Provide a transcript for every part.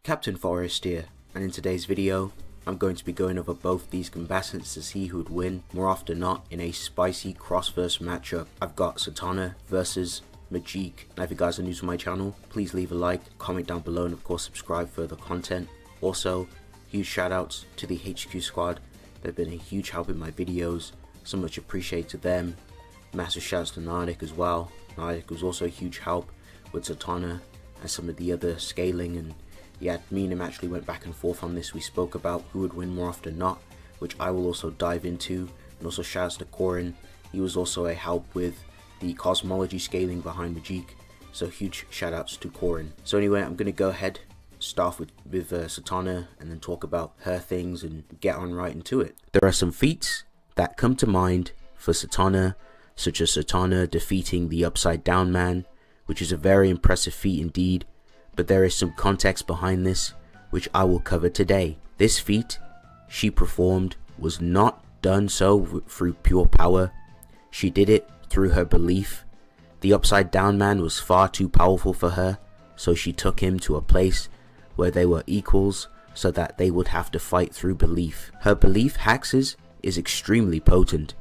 Captain Forest here, and in today's video, I'm going to be going over both these combatants to see who would win more often not in a spicy cross-verse matchup. I've got Zatanna versus Magik. Now if you guys are new to my channel, please leave a like, comment down below, and of course subscribe for further content. Also, huge shout outs to the HQ squad. They've been a huge help in my videos, so much appreciated to them. Massive shouts to Nyotic as well. Nyotic was also a huge help with Zatanna and some of the other scaling, and yeah, me and him actually went back and forth on this. We spoke about who would win more often not, which I will also dive into. And also shouts to Korin. He was also a help with the cosmology scaling behind Magik, so huge shout outs to Korin. So anyway, I'm going to go ahead, start with Zatanna, and then talk about her things and get on right into it. There are some feats that come to mind for Zatanna, such as Zatanna defeating the Upside Down Man, which is a very impressive feat indeed. But there is some context behind this, which I will cover today. This feat she performed was not done so through pure power. She did it through her belief. The Upside Down Man was far too powerful for her, so she took him to a place where they were equals so that they would have to fight through belief. Her belief hexes is extremely potent.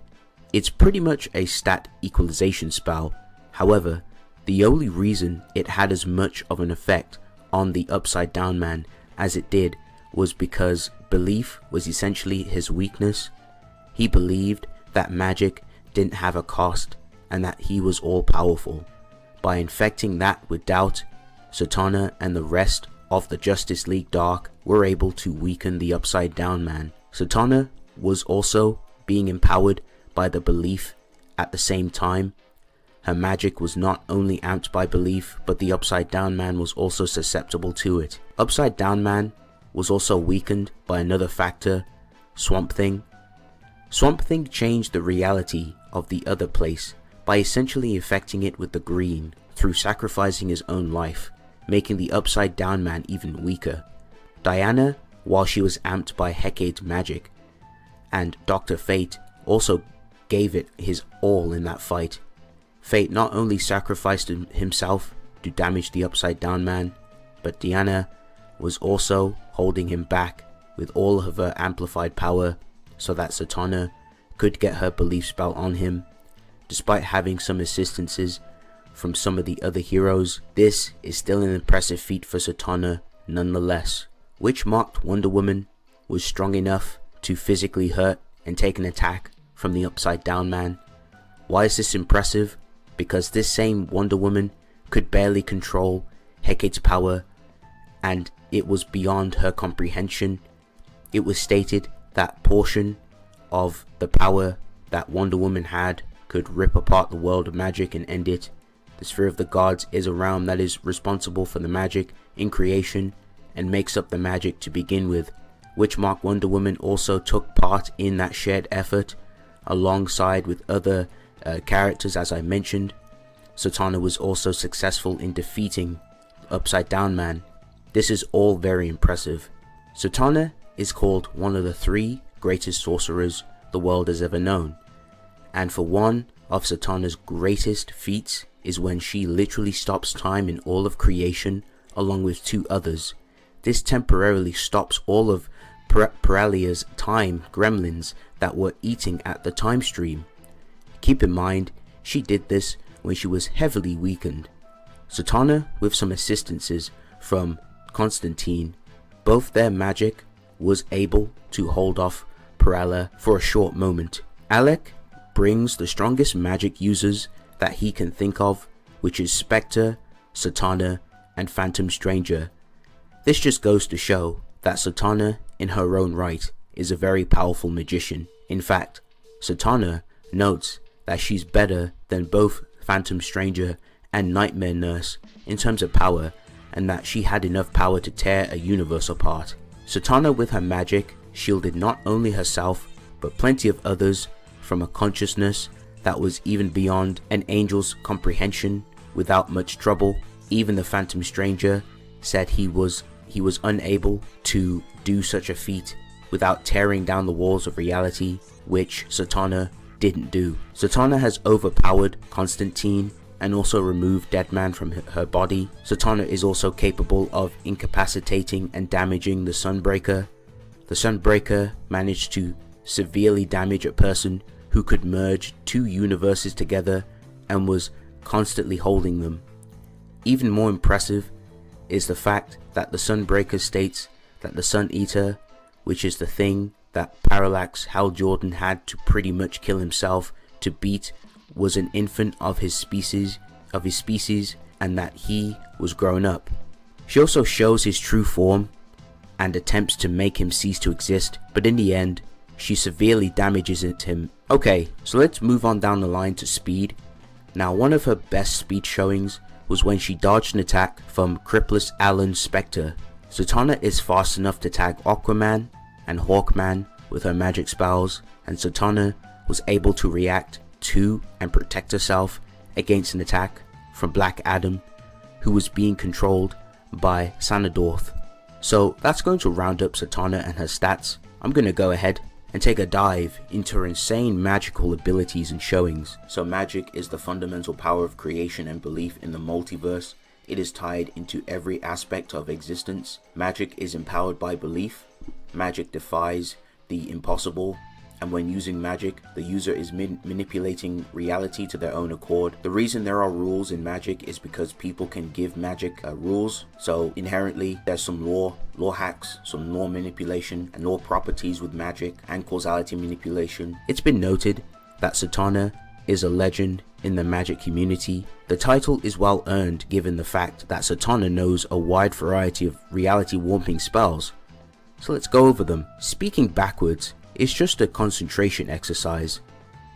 It's pretty much a stat equalization spell. However, the only reason it had as much of an effect on the Upside Down Man as it did was because belief was essentially his weakness. He believed that magic didn't have a cost and that he was all powerful. By infecting that with doubt, Zatanna and the rest of the Justice League Dark were able to weaken the Upside Down Man. Zatanna was also being empowered by the belief at the same time. Her magic was not only amped by belief, but the Upside Down Man was also susceptible to it. Upside Down Man was also weakened by another factor, Swamp Thing. Swamp Thing changed the reality of the other place by essentially affecting it with the green through sacrificing his own life, making the Upside Down Man even weaker. Diana, while she was amped by Hecate's magic, and Dr. Fate also gave it his all in that fight. Fate not only sacrificed himself to damage the Upside Down Man, but Diana was also holding him back with all of her amplified power so that Zatanna could get her belief spell on him. Despite having some assistances from some of the other heroes, this is still an impressive feat for Zatanna nonetheless. Witch-marked Wonder Woman was strong enough to physically hurt and take an attack from the Upside Down Man. Why is this impressive? Because this same Wonder Woman could barely control Hecate's power, and it was beyond her comprehension. It was stated that portion of the power that Wonder Woman had could rip apart the world of magic and end it. The Sphere of the Gods is a realm that is responsible for the magic in creation and makes up the magic to begin with. Witch-marked Wonder Woman also took part in that shared effort alongside with other characters, as I mentioned. Zatanna was also successful in defeating Upside Down Man. This is all very impressive. Zatanna is called one of the 3 greatest sorcerers the world has ever known, and for one of Zatanna's greatest feats is when she literally stops time in all of creation along with 2 others. This temporarily stops all of Pirellia's time gremlins that were eating at the time stream. Keep in mind, she did this when she was heavily weakened. Zatanna, with some assistances from Constantine, both their magic was able to hold off Pirellia for a short moment. Alec brings the strongest magic users that he can think of, which is Spectre, Zatanna, and Phantom Stranger. This just goes to show that Zatanna, in her own right, is a very powerful magician. In fact, Zatanna notes that she's better than both Phantom Stranger and Nightmare Nurse in terms of power, and that she had enough power to tear a universe apart. Zatanna, with her magic, shielded not only herself but plenty of others from a consciousness that was even beyond an angel's comprehension without much trouble. Even the Phantom Stranger said he was unable to do such a feat without tearing down the walls of reality, which Zatanna didn't do. Zatanna has overpowered Constantine and also remove dead man from her body. Zatanna is also capable of incapacitating and damaging the Sunbreaker. The Sunbreaker managed to severely damage a person who could merge two universes together and was constantly holding them. Even more impressive is the fact that the Sunbreaker states that the Sun Eater, which is the thing that Parallax Hal Jordan had to pretty much kill himself to beat, was an infant of his species, and that he was grown up. She also shows his true form and attempts to make him cease to exist, but in the end, she severely damages him. Okay, so let's move on down the line to speed. Now, one of her best speed showings was when she dodged an attack from Crippler's Alan Spectre. Zatanna is fast enough to tag Aquaman and Hawkman with her magic spells, and Zatanna was able to react to and protect herself against an attack from Black Adam, who was being controlled by Xanadorth. So that's going to round up Zatanna and her stats. I'm going to go ahead and take a dive into her insane magical abilities and showings. So magic is the fundamental power of creation and belief in the multiverse. It is tied into every aspect of existence. Magic is empowered by belief. Magic defies the impossible. And when using magic, the user is manipulating reality to their own accord. The reason there are rules in magic is because people can give magic rules. So inherently, there's some lore hacks, some lore manipulation, and lore properties with magic and causality manipulation. It's been noted that Zatanna is a legend in the magic community. The title is well earned given the fact that Zatanna knows a wide variety of reality warping spells. So let's go over them. Speaking backwards, it's just a concentration exercise.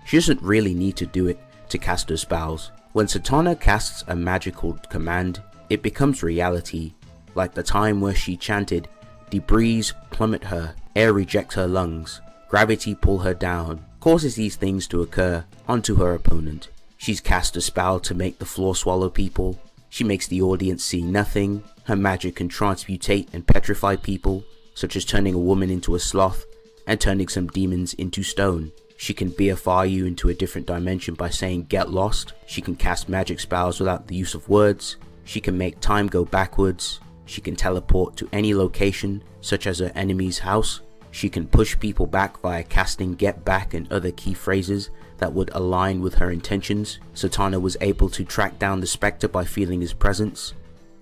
She doesn't really need to do it to cast her spells. When Zatanna casts a magical command, it becomes reality, like the time where she chanted, "Debris plummet her, air reject her lungs, gravity pull her down," causes these things to occur onto her opponent. She's cast a spell to make the floor swallow people. She makes the audience see nothing. Her magic can transmutate and petrify people, such as turning a woman into a sloth and turning some demons into stone. She can BFR you into a different dimension by saying "get lost." She can cast magic spells without the use of words. She can make time go backwards. She can teleport to any location, such as her enemy's house. She can push people back via casting "get back" and other key phrases that would align with her intentions. Zatanna was able to track down the Spectre by feeling his presence.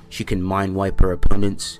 She can mind wipe her opponents.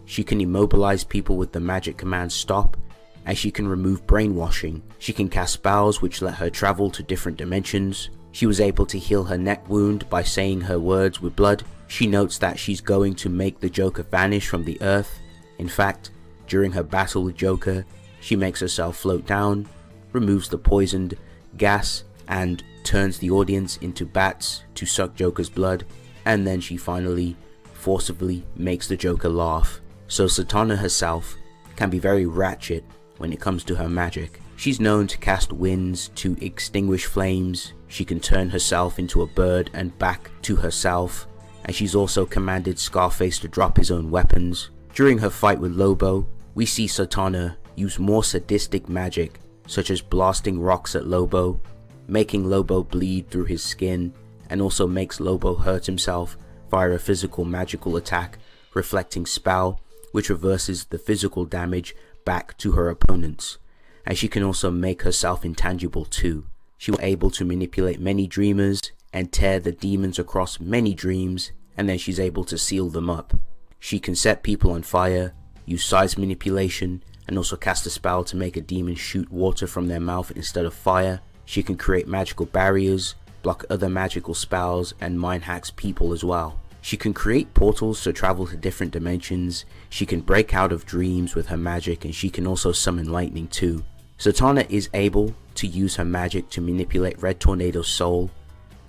She can immobilize people with the magic command "stop," and she can remove brainwashing. She can cast spells which let her travel to different dimensions. She was able to heal her neck wound by saying her words with blood. She notes that she's going to make the Joker vanish from the earth. In fact, during her battle with Joker, she makes herself float down, removes the poisoned gas, and turns the audience into bats to suck Joker's blood, and then she finally forcibly makes the Joker laugh. So Zatanna herself can be very ratchet when it comes to her magic. She's known to cast winds to extinguish flames. She can turn herself into a bird and back to herself, and she's also commanded Scarface to drop his own weapons. During her fight with Lobo, we see Zatanna use more sadistic magic, such as blasting rocks at Lobo, making Lobo bleed through his skin, and also makes Lobo hurt himself via a physical magical attack, reflecting spell, which reverses the physical damage back to her opponents. And she can also make herself intangible too. She was able to manipulate many dreamers and tear the demons across many dreams, and then she's able to seal them up. She can set people on fire, use size manipulation, and also cast a spell to make a demon shoot water from their mouth instead of fire. She can create magical barriers, block other magical spells, and mind hacks people as well. She can create portals to travel to different dimensions. She can break out of dreams with her magic, and she can also summon lightning too. Zatanna is able to use her magic to manipulate Red Tornado's soul,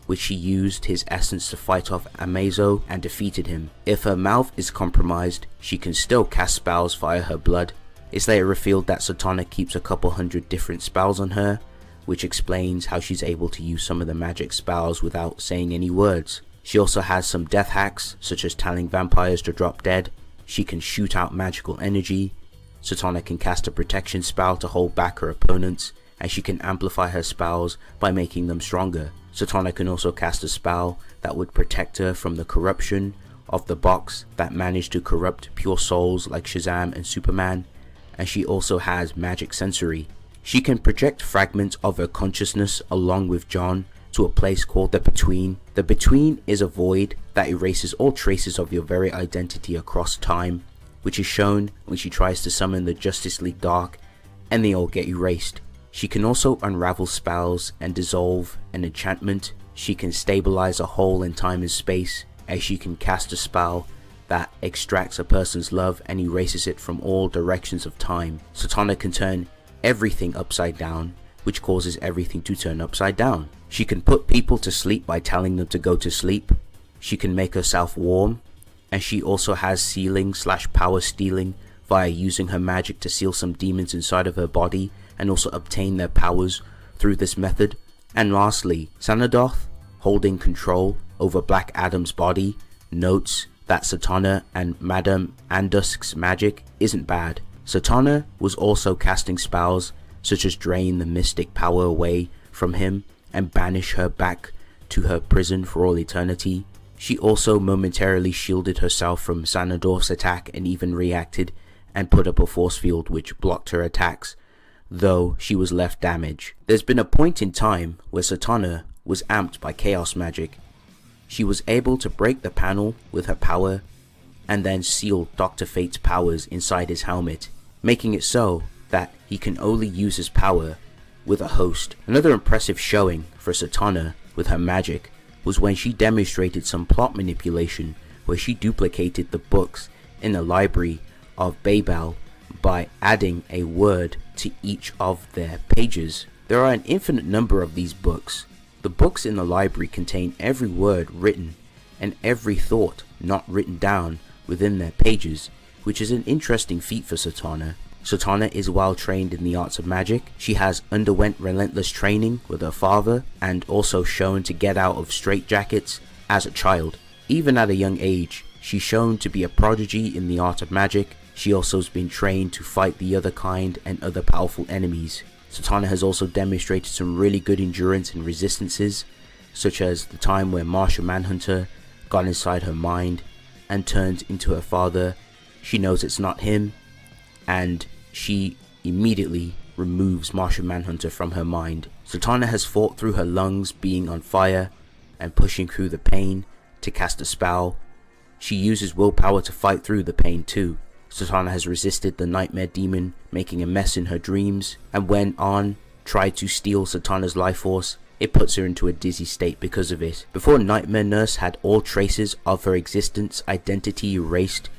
which she used his essence to fight off Amazo and defeated him. If her mouth is compromised, she can still cast spells via her blood. It's later revealed that Zatanna keeps a couple hundred different spells on her, which explains how she's able to use some of the magic spells without saying any words. She also has some death hacks, such as telling vampires to drop dead. She can shoot out magical energy. Zatanna can cast a protection spell to hold back her opponents, and she can amplify her spells by making them stronger. Zatanna can also cast a spell that would protect her from the corruption of the box that managed to corrupt pure souls like Shazam and Superman, and she also has magic sensory. She can project fragments of her consciousness along with John to a place called the Between. The Between is a void that erases all traces of your very identity across time, which is shown when she tries to summon the Justice League Dark, and they all get erased. She can also unravel spells and dissolve an enchantment. She can stabilize a hole in time and space, as she can cast a spell that extracts a person's love and erases it from all directions of time. Zatanna can turn everything upside down, which causes everything to turn upside down. She can put people to sleep by telling them to go to sleep. She can make herself warm, and she also has sealing / power stealing via using her magic to seal some demons inside of her body and also obtain their powers through this method. And lastly, Xanadoth, holding control over Black Adam's body, notes that Zatanna and Madame Andusk's magic isn't bad. Zatanna was also casting spells such as drain the mystic power away from him and banish her back to her prison for all eternity. She also momentarily shielded herself from Xanadoth's attack and even reacted and put up a force field which blocked her attacks, though she was left damaged. There's been a point in time where Zatanna was amped by chaos magic. She was able to break the panel with her power and then seal Dr. Fate's powers inside his helmet, making it so that he can only use his power with a host. Another impressive showing for Zatanna with her magic was when she demonstrated some plot manipulation where she duplicated the books in the library of Babel by adding a word to each of their pages. There are an infinite number of these books. The books in the library contain every word written and every thought not written down within their pages, which is an interesting feat for Zatanna. Zatanna is well trained in the arts of magic. She has underwent relentless training with her father and also shown to get out of straitjackets as a child. Even at a young age, she's shown to be a prodigy in the art of magic. She also has been trained to fight the other kind and other powerful enemies. Zatanna has also demonstrated some really good endurance and resistances, such as the time where Martian Manhunter got inside her mind and turned into her father. She knows it's not him, and she immediately removes Martian Manhunter from her mind. Zatanna has fought through her lungs being on fire and pushing through the pain to cast a spell. She uses willpower to fight through the pain too. Zatanna has resisted the nightmare demon making a mess in her dreams, and when On tried to steal Zatanna's life force, it puts her into a dizzy state because of it. Before Nightmare Nurse had all traces of her existence identity erased,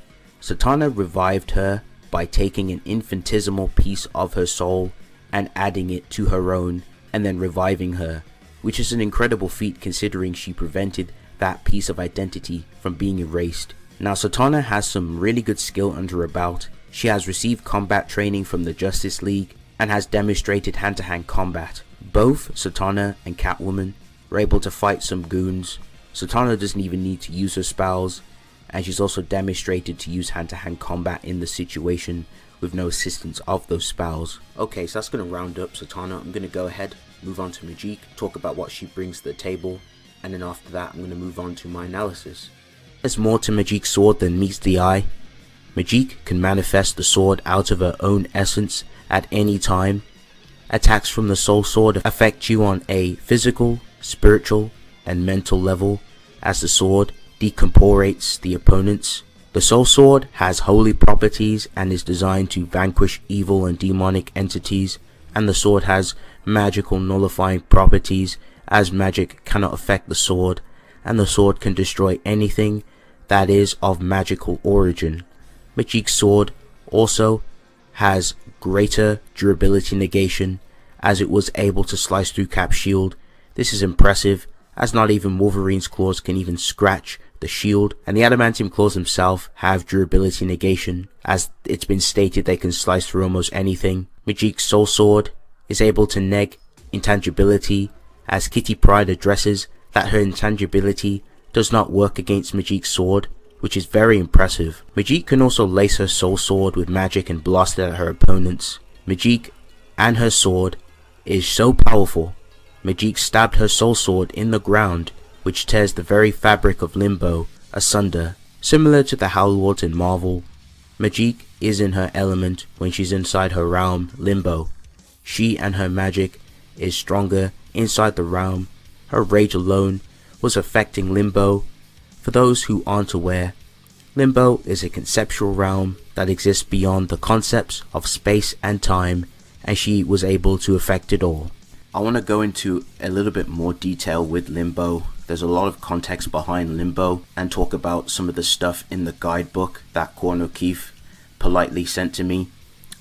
Zatanna revived her by taking an infinitesimal piece of her soul and adding it to her own and then reviving her, which is an incredible feat considering she prevented that piece of identity from being erased. Now Zatanna has some really good skill under her belt. She has received combat training from the Justice League and has demonstrated hand-to-hand combat. Both Zatanna and Catwoman were able to fight some goons. Zatanna doesn't even need to use her spells, and she's also demonstrated to use hand-to-hand combat in the situation with no assistance of those spells. Okay, so that's going to round up Zatanna. I'm going to go ahead, move on to Magik, talk about what she brings to the table, and then after that I'm going to move on to my analysis. There's more to Magik's sword than meets the eye. Magik can manifest the sword out of her own essence at any time. Attacks from the soul sword affect you on a physical, spiritual, and mental level as the sword decomporates the opponents. The soul sword has holy properties and is designed to vanquish evil and demonic entities, and the sword has magical nullifying properties as magic cannot affect the sword, and the sword can destroy anything that is of magical origin. Magik's sword also has greater durability negation as it was able to slice through Cap's shield. This is impressive as not even Wolverine's claws can even scratch the shield, and the adamantium claws themselves have durability negation as it's been stated they can slice through almost anything. Magik's soul sword is able to neg intangibility as Kitty Pryde addresses that her intangibility does not work against Magik's sword, which is very impressive. Magik can also lace her soul sword with magic and blast it at her opponents. Magik and her sword is so powerful. Magik stabbed her soul sword in the ground, which tears the very fabric of Limbo asunder. Similar to the Howl Lords in Marvel, Magik is in her element when she's inside her realm, Limbo. She and her magic is stronger inside the realm. Her rage alone was affecting Limbo. For those who aren't aware, Limbo is a conceptual realm that exists beyond the concepts of space and time, and she was able to affect it all. I want to go into a little bit more detail with Limbo. There's a lot of context behind Limbo, and talk about some of the stuff in the guidebook that Korin O'Keefe politely sent to me.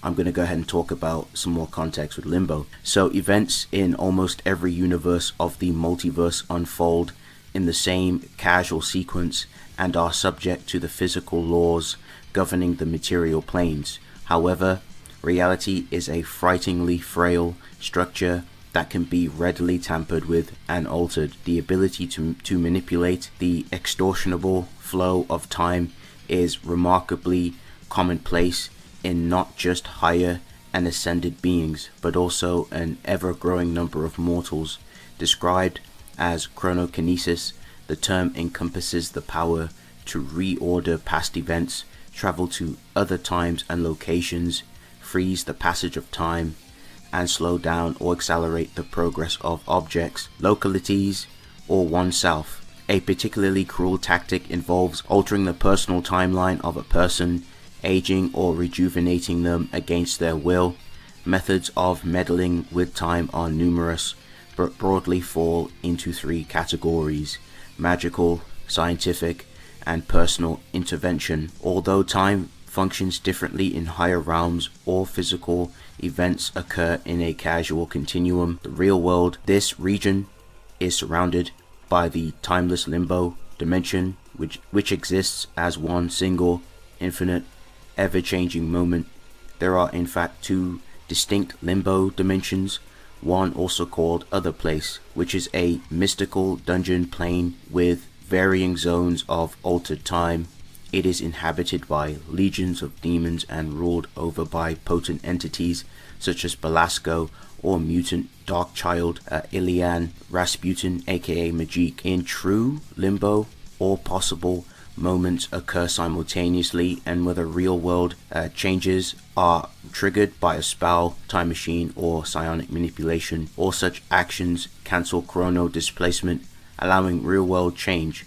I'm going to go ahead and talk about some more context with Limbo. So events in almost every universe of the multiverse unfold in the same casual sequence and are subject to the physical laws governing the material planes. However, reality is a frighteningly frail structure that can be readily tampered with and altered. The ability to manipulate the extortionable flow of time is remarkably commonplace in not just higher and ascended beings, but also an ever-growing number of mortals. Described as chronokinesis, the term encompasses the power to reorder past events, travel to other times and locations, freeze the passage of time, and slow down or accelerate the progress of objects, localities, or oneself. A particularly cruel tactic involves altering the personal timeline of a person, aging or rejuvenating them against their will. Methods of meddling with time are numerous, but broadly fall into three categories: magical, scientific, and personal intervention. Although time functions differently in higher realms, all physical events occur in a causal continuum. The real world, this region is surrounded by the timeless Limbo dimension, which exists as one single, infinite, ever-changing moment. There are in fact two distinct Limbo dimensions, one also called Other Place, which is a mystical dungeon plane with varying zones of altered time. It is inhabited by legions of demons and ruled over by potent entities such as Belasco or mutant Darkchild, Ilian, Rasputin aka Magik. In true Limbo, all possible moments occur simultaneously, and whether real world changes are triggered by a spell, time machine, or psionic manipulation, all such actions cancel chrono displacement, allowing real world change.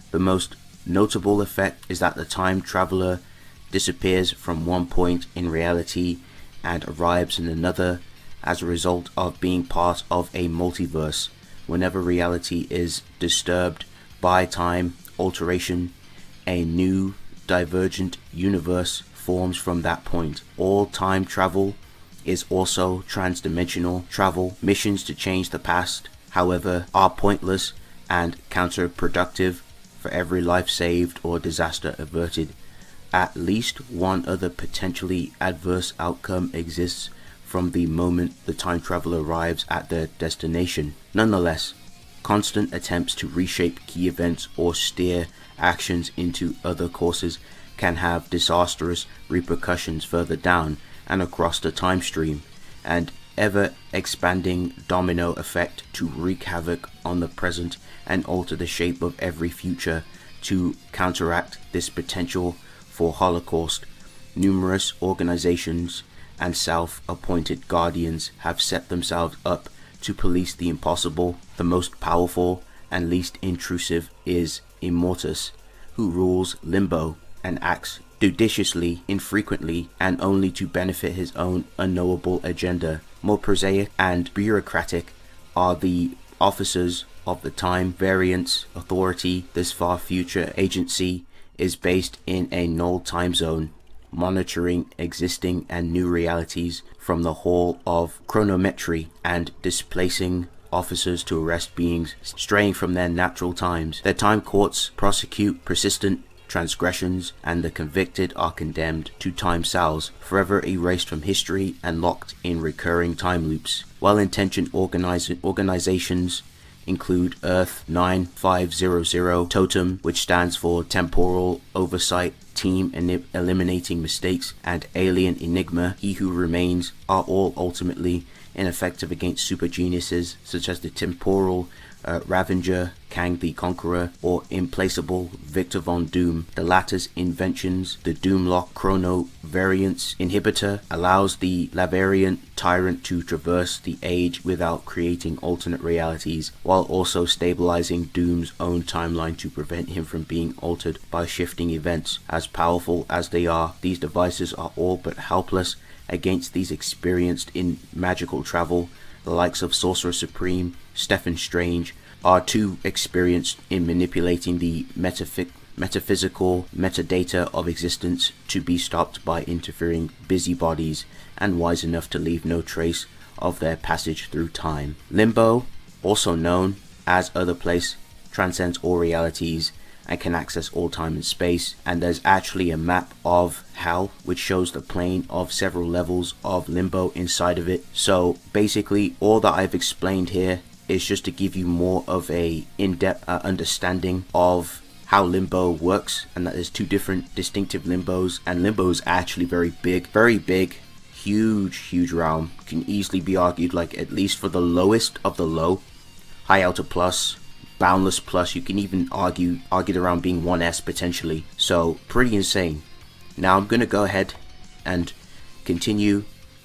The most notable effect is that the time traveler disappears from one point in reality and arrives in another as a result of being part of a multiverse. Whenever reality is disturbed by time alteration, a new divergent universe forms from that point. All time travel is also transdimensional travel. Missions to change the past, however, are pointless and counterproductive. For every life saved or disaster averted, at least one other potentially adverse outcome exists from the moment the time traveler arrives at their destination. Nonetheless, constant attempts to reshape key events or steer actions into other courses can have disastrous repercussions further down and across the time stream, and ever-expanding domino effect to wreak havoc on the present and alter the shape of every future. To counteract this potential for Holocaust, numerous organizations and self-appointed guardians have set themselves up to police the impossible. The most powerful and least intrusive is Immortus, who rules Limbo and acts judiciously, infrequently, and only to benefit his own unknowable agenda. More prosaic and bureaucratic are the officers of the Time Variance Authority. This far future agency is based in a null time zone, monitoring existing and new realities from the Hall of Chronometry and displacing officers to arrest beings straying from their natural times. Their time courts prosecute persistent transgressions, and the convicted are condemned to time cells, forever erased from history and locked in recurring time loops. Well-intentioned organizations include Earth 9500 Totem, which stands for Temporal Oversight Team Eliminating Mistakes, and Alien Enigma, He Who Remains, are all ultimately ineffective against super geniuses such as the Temporal Ravager, Kang the Conqueror, or Implaceable Victor Von Doom. The latter's inventions, the Doomlock Chrono Variance Inhibitor, allows the Lavarian Tyrant to traverse the age without creating alternate realities, while also stabilizing Doom's own timeline to prevent him from being altered by shifting events. As powerful as they are, these devices are all but helpless against these experienced in magical travel. The likes of Sorcerer Supreme, Stephen Strange, are too experienced in manipulating the metaphysical metadata of existence to be stopped by interfering busybodies, and wise enough to leave no trace of their passage through time. Limbo, also known as Other Place, transcends all realities and can access all time and space, and there's actually a map of hell which shows the plane of several levels of limbo inside of it. So basically all that I've explained here is just to give you more of a in-depth understanding of how limbo works, and that there's two different distinctive limbos, and limbo is actually very big, huge realm. Can easily be argued like at least for the lowest of the low, High Alta Plus, Boundless Plus, you can even argue around being 1S potentially. So pretty insane. Now I'm gonna go ahead and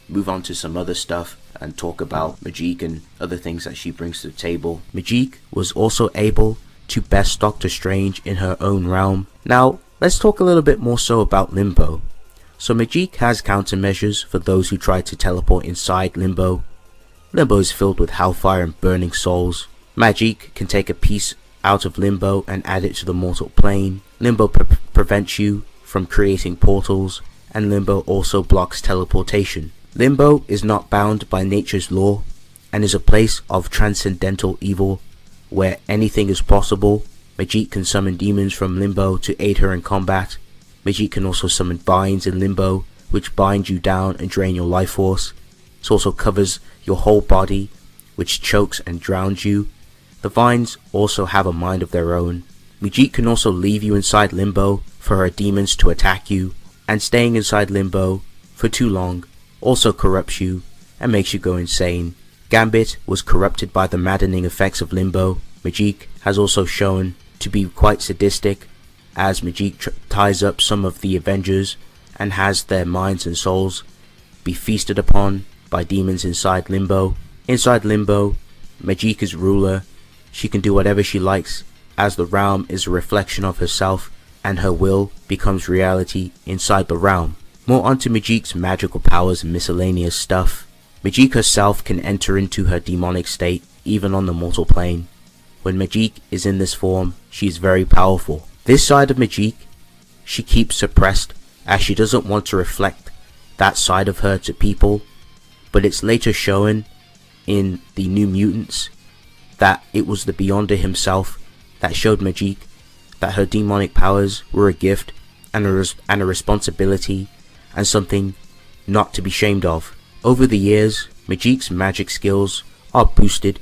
move on to some other stuff and talk about Magik and other things that she brings to the table. Magik was also able to best Doctor Strange in her own realm. Now let's talk a little bit more so about Limbo. So Magik has countermeasures for those who try to teleport inside Limbo. Limbo is filled with hellfire and burning souls. Magik can take a piece out of Limbo and add it to the mortal plane. Limbo prevents you from creating portals, and Limbo also blocks teleportation. Limbo is not bound by nature's law and is a place of transcendental evil where anything is possible. Magik can summon demons from Limbo to aid her in combat. Magik can also summon vines in Limbo which bind you down and drain your life force. It also covers your whole body, which chokes and drowns you. The vines also have a mind of their own. Magik can also leave you inside Limbo for her demons to attack you, and staying inside Limbo for too long also corrupts you and makes you go insane. Gambit was corrupted by the maddening effects of Limbo. Magik has also shown to be quite sadistic, as Magik ties up some of the Avengers and has their minds and souls be feasted upon by demons inside Limbo. Inside Limbo, Magik is ruler. She can do whatever she likes, as the realm is a reflection of herself, and her will becomes reality inside the realm. More onto Magik's magical powers and miscellaneous stuff. Magik herself can enter into her demonic state, even on the mortal plane. When Magik is in this form, she is very powerful. This side of Magik, she keeps suppressed, as she doesn't want to reflect that side of her to people, but it's later shown in the New Mutants that it was the Beyonder himself that showed Magik that her demonic powers were a gift and a responsibility, and something not to be ashamed of. Over the years, Magik's magic skills are boosted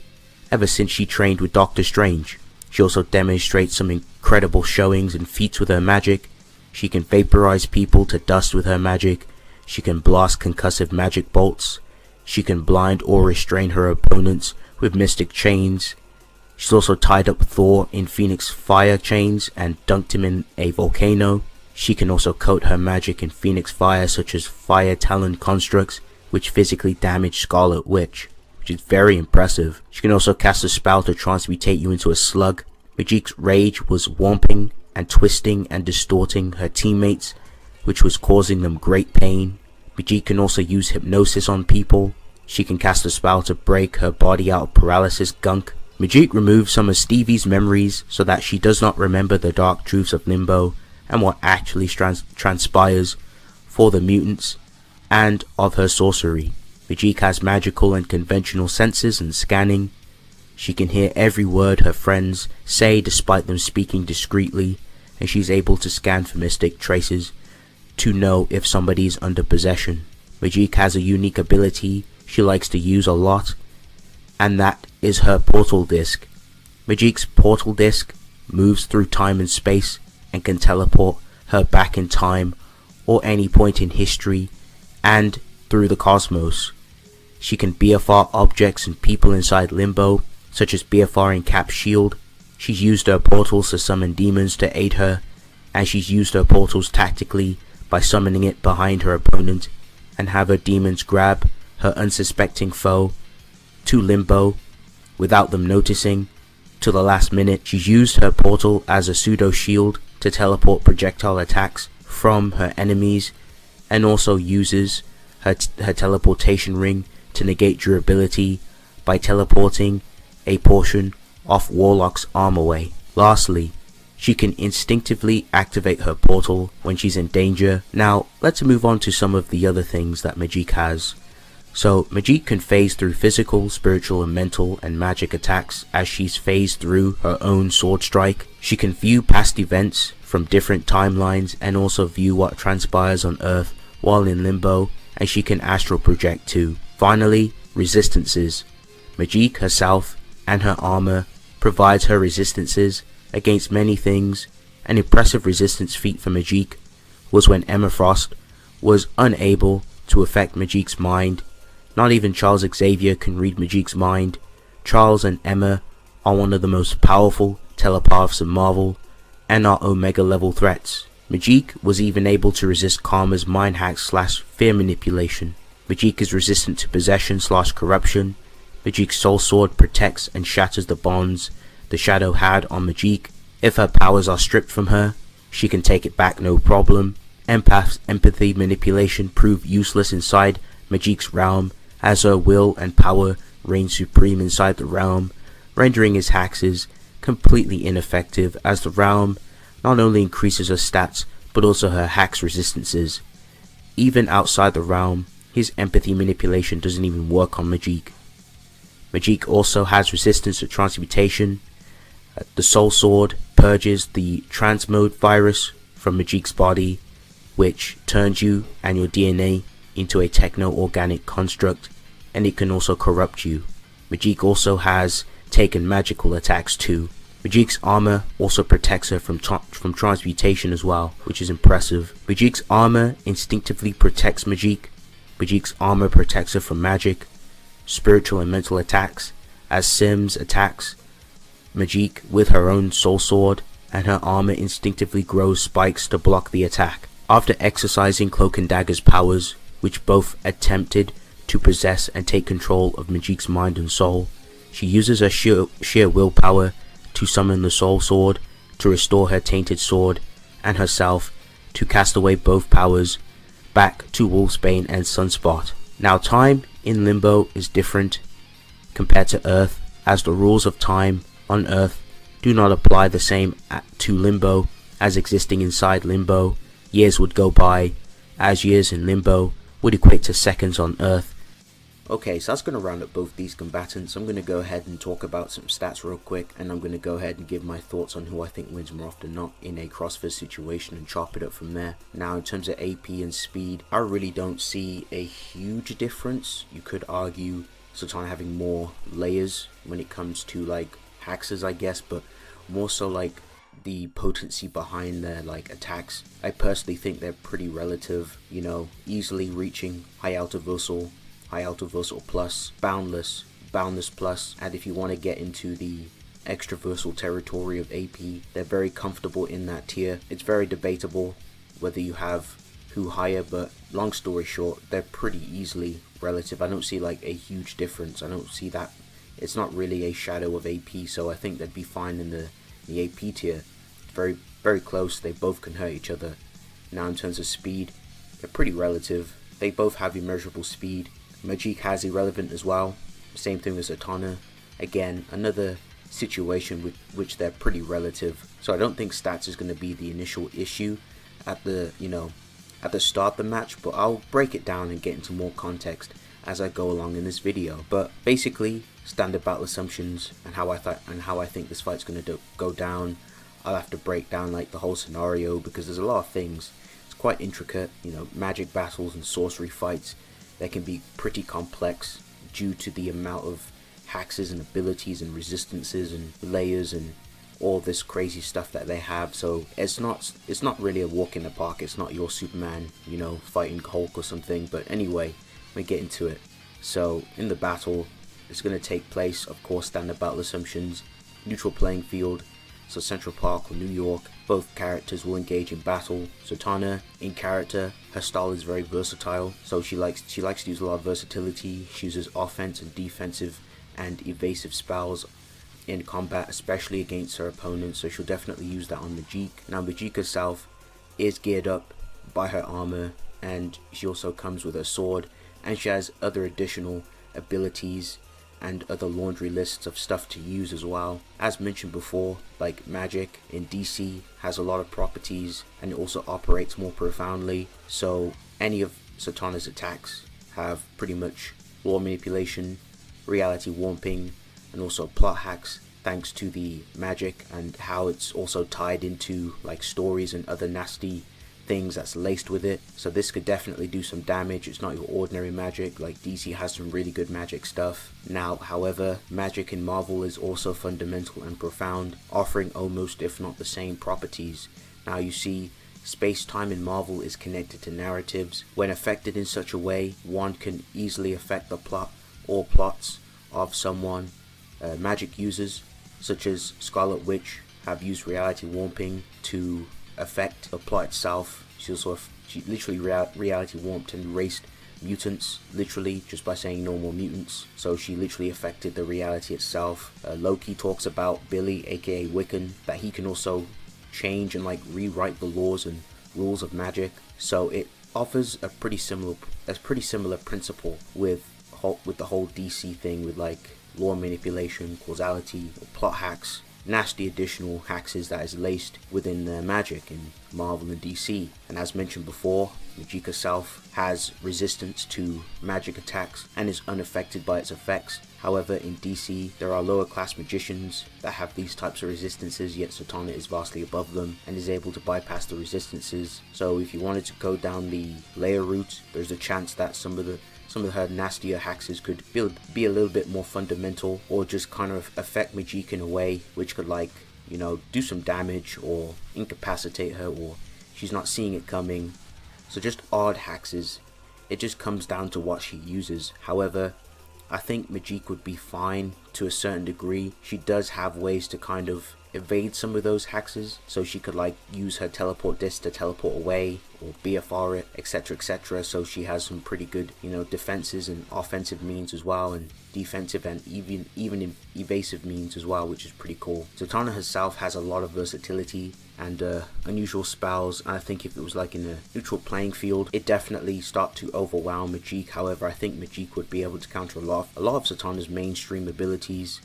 ever since she trained with Doctor Strange. She also demonstrates some incredible showings and feats with her magic. She can vaporize people to dust with her magic. She can blast concussive magic bolts. She can blind or restrain her opponents with mystic chains. She's also tied up Thor in Phoenix fire chains and dunked him in a volcano. She can also coat her magic in Phoenix fire, such as fire talon constructs, which physically damage Scarlet Witch, which is very impressive. She can also cast a spell to transmutate you into a slug. Magik's rage was warping and twisting and distorting her teammates, which was causing them great pain. Magik can also use hypnosis on people. She can cast a spell to break her body out of paralysis gunk. Magik removes some of Stevie's memories so that she does not remember the dark truths of Limbo and what actually transpires for the mutants, and of her sorcery. Magik has magical and conventional senses and scanning. She can hear every word her friends say despite them speaking discreetly, and she's able to scan for mystic traces to know if somebody is under possession. Magik has a unique ability she likes to use a lot, and that is her portal disc. Magik's portal disc moves through time and space and can teleport her back in time or any point in history and through the cosmos. She can BFR objects and people inside Limbo, such as BFR Cap's shield. She's used her portals to summon demons to aid her, and she's used her portals tactically by summoning it behind her opponent and have her demons grab her unsuspecting foe to Limbo without them noticing to the last minute. She's used her portal as a pseudo shield to teleport projectile attacks from her enemies, and also uses her teleportation ring to negate durability by teleporting a portion off Warlock's arm away. Lastly, she can instinctively activate her portal when she's in danger. Now, let's move on to some of the other things that Magik has. So, Magik can phase through physical, spiritual, and mental and magic attacks as she's phased through her own sword strike. She can view past events from different timelines and also view what transpires on Earth while in Limbo, and she can astral project too. Finally, resistances. Magik herself and her armor provides her resistances against many things. An impressive resistance feat for Magik was when Emma Frost was unable to affect Magik's mind. Not even Charles Xavier can read Magik's mind. Charles and Emma are one of the most powerful telepaths in Marvel and are Omega level threats. Magik was even able to resist Karma's mind hack / fear manipulation. Magik is resistant to possession / corruption. Magik's soul sword protects and shatters the bonds the Shadow had on Magik. If her powers are stripped from her, she can take it back no problem. Empath's empathy manipulation proved useless inside Magik's realm, as her will and power reign supreme inside the realm, rendering his hacks completely ineffective, as the realm not only increases her stats but also her hacks resistances. Even outside the realm, his empathy manipulation doesn't even work on Magik. Magik also has resistance to transmutation. The soul sword purges the transmode virus from Magik's body, which turns you and your DNA into a techno-organic construct, and it can also corrupt you. Magik also has taken magical attacks too. Magik's armor also protects her from transmutation as well, which is impressive. Magik's armor instinctively protects Magik. Magik's armor protects her from magic, spiritual and mental attacks, as Sims attacks Magik with her own soul sword, and her armor instinctively grows spikes to block the attack. After exercising Cloak and Dagger's powers, which both attempted to possess and take control of Magik's mind and soul, she uses her sheer willpower to summon the soul sword to restore her tainted sword and herself to cast away both powers back to Wolfsbane and Sunspot. Now, time in Limbo is different compared to Earth, as the rules of time on Earth do not apply the same to Limbo as existing inside Limbo. Years would go by, as years in Limbo would equate to seconds on Earth. Okay, so that's going to round up both these combatants. I'm going to go ahead and talk about some stats real quick, and I'm going to go ahead and give my thoughts on who I think wins more often than not in a CrossFit situation and chop it up from there. Now, in terms of AP and speed, I really don't see a huge difference. You could argue Zatanna having more layers when it comes to like hexes, I guess, but more so like the potency behind their like attacks. I personally think they're pretty relative, you know, easily reaching high Ultraversal plus, boundless plus, and if you want to get into the extraversal territory of AP, they're very comfortable in that tier. It's very debatable whether you have who higher, but long story short, they're pretty easily relative. I don't see like a huge difference. I don't see that. It's not really a shadow of AP, so I think they'd be fine in the AP tier. Very, very close. They both can hurt each other. Now, in terms of speed, they're pretty relative. They both have immeasurable speed. Magik has irrelevant as well. Same thing with Zatanna. Again, another situation with which they're pretty relative. So I don't think stats is going to be the initial issue at the start of the match, but I'll break it down and get into more context as I go along in this video. But basically, standard battle assumptions and how I think this fight's going to go down. I'll have to break down like the whole scenario because there's a lot of things. It's quite intricate, you know, magic battles and sorcery fights. They can be pretty complex due to the amount of hexes and abilities and resistances and layers and all this crazy stuff that they have. So it's not really a walk in the park. It's not your Superman, you know, fighting Hulk or something. But anyway, we get into it. So in the battle, it's going to take place, of course, standard battle assumptions, neutral playing field. So Central Park or New York, both characters will engage in battle. Zatanna, in character, her style is very versatile. So she likes to use a lot of versatility. She uses offense and defensive and evasive spells in combat, especially against her opponents. So she'll definitely use that on Magik. Now Magik herself is geared up by her armor, and she also comes with her sword, and she has other additional abilities and other laundry lists of stuff to use as well. As mentioned before, like Magik in DC has a lot of properties and it also operates more profoundly. So any of Zatanna's attacks have pretty much lore manipulation, reality warping, and also plot hacks, thanks to the Magik and how it's also tied into like stories and other nasty things that's laced with it. So this could definitely do some damage. It's not your ordinary Magik. Like DC has some really good Magik stuff. Now, however, Magik in Marvel is also fundamental and profound, offering almost if not the same properties. Now you see, space-time in Marvel is connected to narratives. When affected in such a way, one can easily affect the plot or plots of someone. Magik users such as Scarlet Witch have used reality warping to affect the plot itself. She literally reality warped and erased mutants, literally just by saying normal mutants. So she literally affected the reality itself. Loki talks about Billy, aka Wiccan, that he can also change and like rewrite the laws and rules of magic. So it offers a pretty similar principle with the whole DC thing, with like lore manipulation, causality, or plot hacks, nasty additional hexes that is laced within Magik in Marvel and DC. And as mentioned before, Magik herself has resistance to magic attacks and is unaffected by its effects. However, in DC, there are lower class magicians that have these types of resistances, yet Zatanna is vastly above them and is able to bypass the resistances. So if you wanted to go down the layer route, there's a chance that some of her nastier hexes could be a little bit more fundamental, or just kind of affect Magik in a way which could, like, you know, do some damage or incapacitate her, or she's not seeing it coming. So just odd hexes. It just comes down to what she uses. However, I think Magik would be fine to a certain degree. She does have ways to kind of evade some of those hexes, so she could like use her teleport disc to teleport away or BFR it, etc. So she has some pretty good, you know, defenses and offensive means as well, and defensive and even evasive means as well, which is pretty cool. Zatanna herself has a lot of versatility and unusual spells. I think if it was like in a neutral playing field, it definitely start to overwhelm Magik. However, I think Magik would be able to counter a lot of Zatanna's mainstream abilities,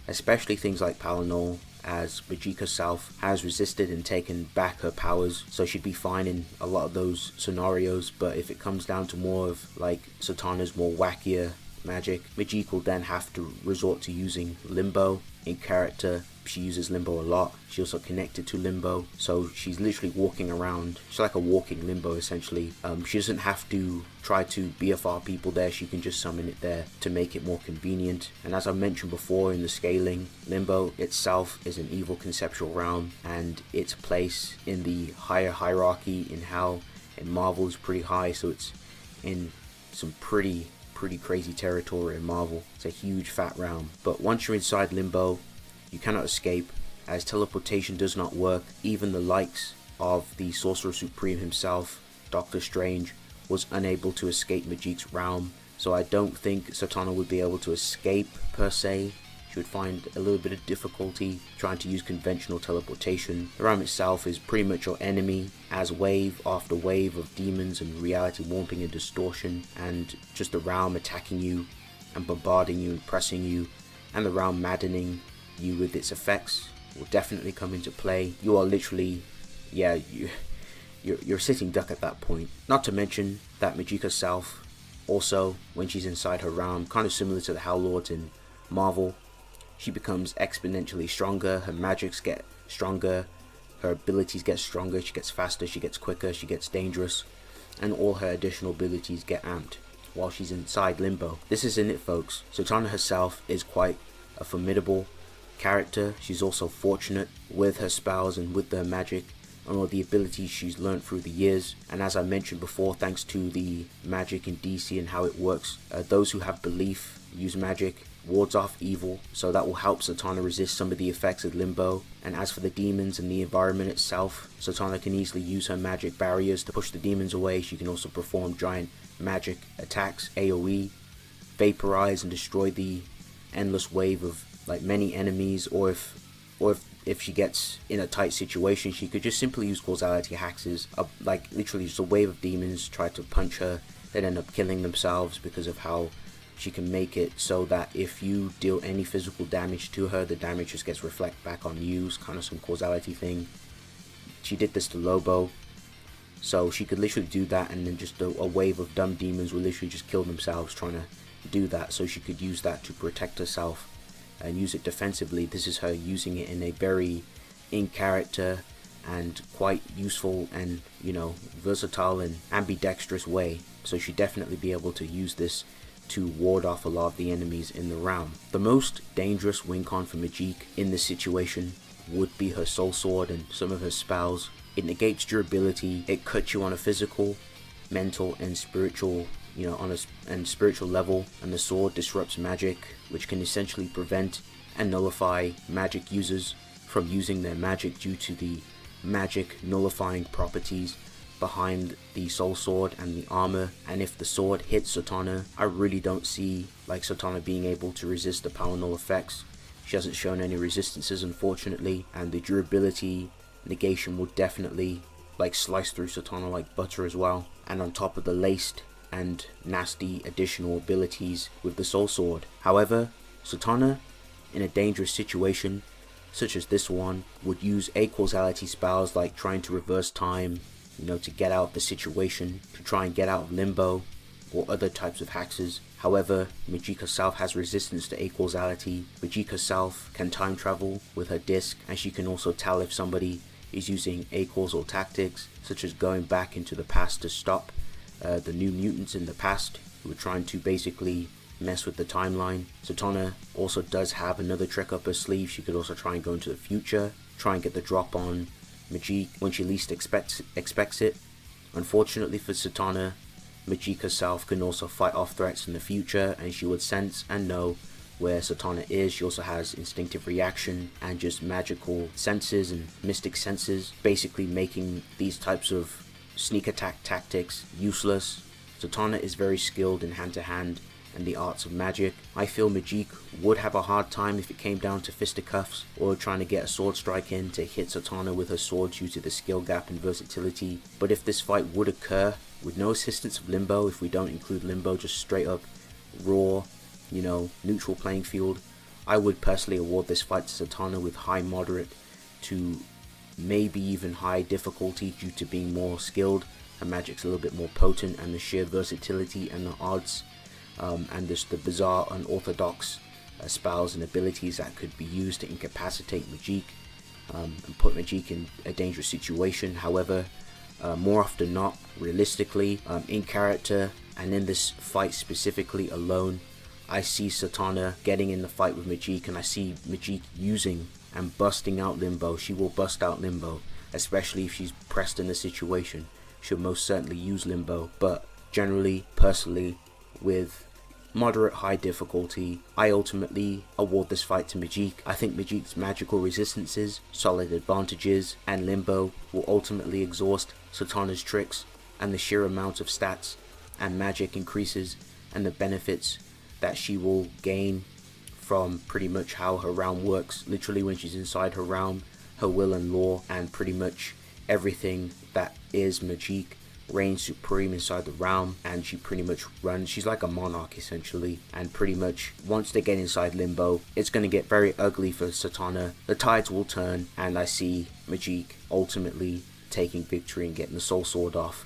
especially things like Palinol, as Magik herself has resisted and taken back her powers, so she'd be fine in a lot of those scenarios. But if it comes down to more of like Zatanna's more wackier magic, Magik will then have to resort to using Limbo. In character, she uses Limbo a lot. She also connected to Limbo, so she's literally walking around. She's like a walking Limbo essentially. She doesn't have to try to BFR people there. She can just summon it there to make it more convenient. And as I mentioned before in the scaling, Limbo itself is an evil conceptual realm, and its place in the higher hierarchy in Hell in Marvel is pretty high. So it's in some pretty crazy territory in Marvel. It's a huge fat realm. But once you're inside Limbo, you cannot escape, as teleportation does not work. Even the likes of the Sorcerer Supreme himself, Doctor Strange, was unable to escape Magik's realm. So I don't think Zatanna would be able to escape per se. She would find a little bit of difficulty trying to use conventional teleportation. The realm itself is pretty much your enemy, as wave after wave of demons and reality warping and distortion, and just the realm attacking you and bombarding you and pressing you, and the realm maddening you with its effects will definitely come into play. You are literally, you're sitting duck at that point. Not to mention that Magik herself, also when she's inside her realm, kind of similar to the Hell Lords in Marvel, she becomes exponentially stronger. Her magics get stronger, her abilities get stronger, she gets faster, she gets quicker, she gets dangerous, and all her additional abilities get amped. while she's inside limbo. This isn't it, folks. Zatanna herself is quite a formidable character. She's also fortunate with her spells and with her magic and all the abilities she's learned through the years. And as I mentioned before, thanks to the magic in DC and how it works, those who have belief use magic, wards off evil, so that will help Zatanna resist some of the effects of limbo. And as for the demons and the environment itself, Zatanna can easily use her magic barriers to push the demons away. She can also perform giant magic attacks, AoE, vaporize and destroy the endless wave of like many enemies, or if she gets in a tight situation, she could just simply use causality hexes, like literally just a wave of demons try to punch her, they'd end up killing themselves because of how she can make it so that if you deal any physical damage to her, the damage just gets reflected back on you. It's kind of some causality thing. She did this to Lobo, so she could literally do that, and then just a wave of dumb demons will literally just kill themselves trying to do that, so she could use that to protect herself and use it defensively. This is her using it in a very in character and quite useful and, you know, versatile and ambidextrous way. So she'd definitely be able to use this to ward off a lot of the enemies in the realm. The most dangerous win con for Magik in this situation would be her soul sword and some of her spells. It negates durability, it cuts you on a physical, mental and spiritual, you know, on a spiritual level, and the sword disrupts magic, which can essentially prevent and nullify magic users from using their magic due to the magic nullifying properties behind the soul sword and the armor. And if the sword hits Zatanna, I really don't see like Zatanna being able to resist the power null effects. She hasn't shown any resistances, unfortunately, and the durability negation will definitely like slice through Zatanna like butter as well. And on top of the laced and nasty additional abilities with the soul sword. However, Zatanna in a dangerous situation such as this one would use acausality spells like trying to reverse time, you know, to get out of the situation, to try and get out of limbo or other types of hexes. However, Magik herself has resistance to acausality. Magik herself can time travel with her disc, and she can also tell if somebody is using acausal tactics, such as going back into the past to stop the new mutants in the past who were trying to basically mess with the timeline. Zatanna also does have another trick up her sleeve. She could also try and go into the future, try and get the drop on Magik when she least expects it. Unfortunately for Zatanna, Magik herself can also fight off threats in the future, and she would sense and know where Zatanna is. She also has instinctive reaction and just magical senses and mystic senses, basically making these types of sneak attack tactics useless. Zatanna is very skilled in hand-to-hand and the arts of magic. I feel Magik would have a hard time if it came down to fisticuffs or trying to get a sword strike in to hit Zatanna with her sword due to the skill gap and versatility. But if this fight would occur with no assistance of limbo, if we don't include limbo, just straight up raw, you know, neutral playing field, I would personally award this fight to Zatanna with high moderate to maybe even high difficulty due to being more skilled. Her magic's a little bit more potent, and the sheer versatility and the odds and just the bizarre unorthodox spells and abilities that could be used to incapacitate Magik and put Magik in a dangerous situation. However, more often not, realistically, in character and in this fight specifically alone, I see Zatanna getting in the fight with Magik, and I see Magik using and busting out limbo. She will bust out limbo, especially if she's pressed in the situation. She'll most certainly use limbo, but generally, personally, with moderate high difficulty, I ultimately award this fight to Magik. I think Magik's magical resistances, solid advantages, and limbo will ultimately exhaust Zatanna's tricks, and the sheer amount of stats and magic increases and the benefits that she will gain from pretty much how her realm works. Literally, when she's inside her realm, her will and law and pretty much everything that is Magik reigns supreme inside the realm, and she pretty much runs. She's like a monarch essentially, and pretty much once they get inside limbo, it's going to get very ugly for Zatanna. The tides will turn, and I see Magik ultimately taking victory and getting the soul sword off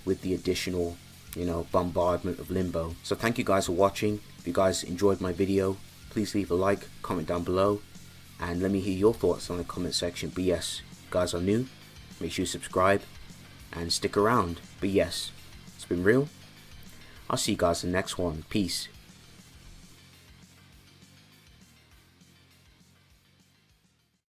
with the additional, you know, bombardment of limbo. So thank you guys for watching. If you guys enjoyed my video, please leave a like, comment down below, and let me hear your thoughts on the comment section. But yes, if you guys are new, make sure you subscribe and stick around. But yes, it's been real. I'll see you guys in the next one. Peace.